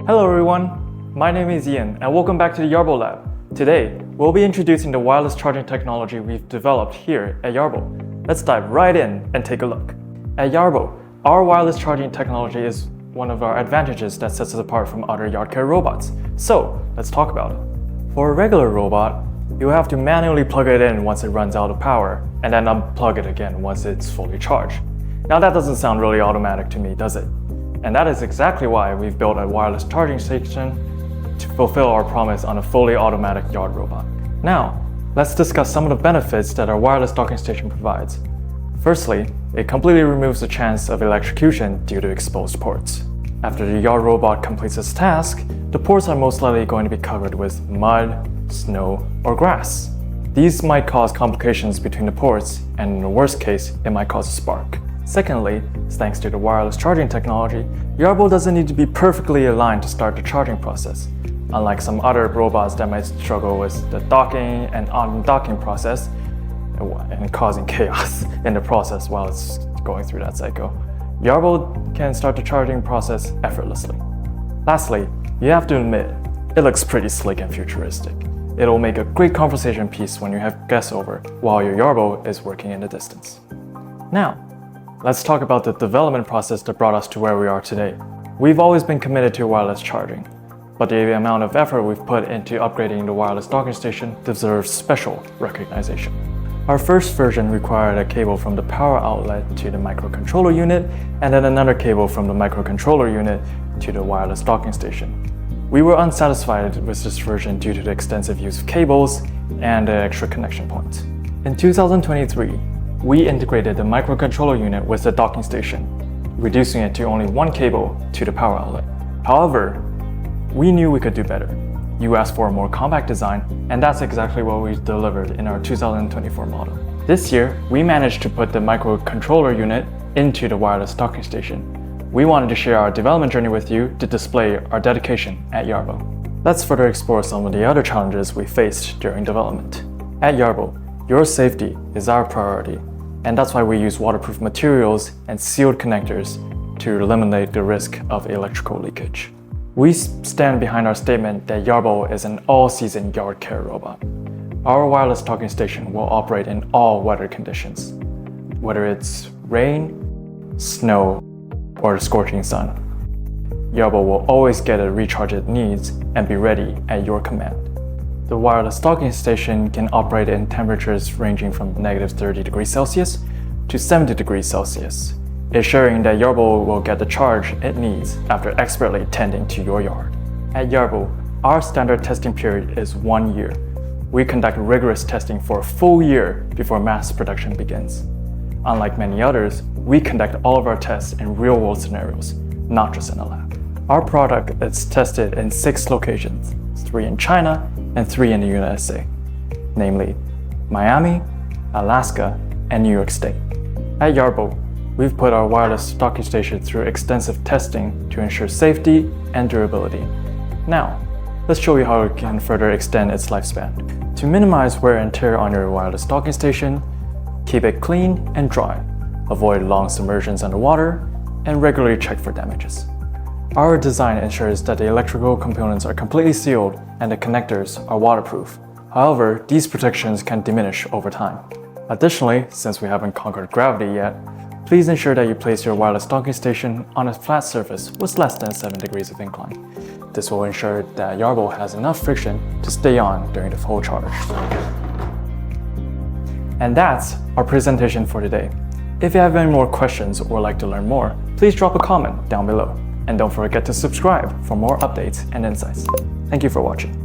Hello everyone, my name is Ian and welcome back to the Yarbo Lab. Today, we'll be introducing the wireless charging technology we've developed here at Yarbo. Let's dive right in and take a look. At Yarbo, our wireless charging technology is one of our advantages that sets us apart from other yard care robots. So, let's talk about it. For a regular robot, you have to manually plug it in once it runs out of power and then unplug it again once it's fully charged. Now that doesn't sound really automatic to me, does it? And that is exactly why we've built a wireless charging station to fulfill our promise on a fully automatic yard robot. Now, let's discuss some of the benefits that our wireless docking station provides. Firstly, it completely removes the chance of electrocution due to exposed ports. After the yard robot completes its task, the ports are most likely going to be covered with mud, snow, or grass. These might cause complications between the ports, and in the worst case, it might cause a spark. Secondly, thanks to the wireless charging technology, Yarbo doesn't need to be perfectly aligned to start the charging process. Unlike some other robots that might struggle with the docking and undocking process and causing chaos in the process while it's going through that cycle, Yarbo can start the charging process effortlessly. Lastly, you have to admit, it looks pretty slick and futuristic. It'll make a great conversation piece when you have guests over while your Yarbo is working in the distance. Now, let's talk about the development process that brought us to where we are today. We've always been committed to wireless charging, but the amount of effort we've put into upgrading the wireless docking station deserves special recognition. Our first version required a cable from the power outlet to the microcontroller unit, and then another cable from the microcontroller unit to the wireless docking station. We were unsatisfied with this version due to the extensive use of cables and the extra connection points. In 2023, we integrated the microcontroller unit with the docking station, reducing it to only one cable to the power outlet. However, we knew we could do better. You asked for a more compact design, and that's exactly what we delivered in our 2024 model. This year, we managed to put the microcontroller unit into the wireless docking station. We wanted to share our development journey with you to display our dedication at Yarbo. Let's further explore some of the other challenges we faced during development. At Yarbo, your safety is our priority, and that's why we use waterproof materials and sealed connectors to eliminate the risk of electrical leakage. We stand behind our statement that Yarbo is an all-season yard care robot. Our wireless docking station will operate in all weather conditions, whether it's rain, snow, or the scorching sun. Yarbo will always get a recharge it needs and be ready at your command. The wireless docking station can operate in temperatures ranging from -30°C to 70°C, ensuring that Yarbo will get the charge it needs after expertly tending to your yard. At Yarbo, our standard testing period is 1 year. We conduct rigorous testing for a full year before mass production begins. Unlike many others, we conduct all of our tests in real-world scenarios, not just in a lab. Our product is tested in 6 locations, 3 in China and 3 in the USA, namely Miami, Alaska, and New York State. At Yarbo, we've put our wireless docking station through extensive testing to ensure safety and durability. Now, let's show you how we can further extend its lifespan. To minimize wear and tear on your wireless docking station, keep it clean and dry, avoid long submersions underwater, and regularly check for damages. Our design ensures that the electrical components are completely sealed and the connectors are waterproof. However, these protections can diminish over time. Additionally, since we haven't conquered gravity yet, please ensure that you place your wireless docking station on a flat surface with less than 7 degrees of incline. This will ensure that Yarbo has enough friction to stay on during the full charge. And that's our presentation for today. If you have any more questions or like to learn more, please drop a comment down below. And don't forget to subscribe for more updates and insights. Thank you for watching.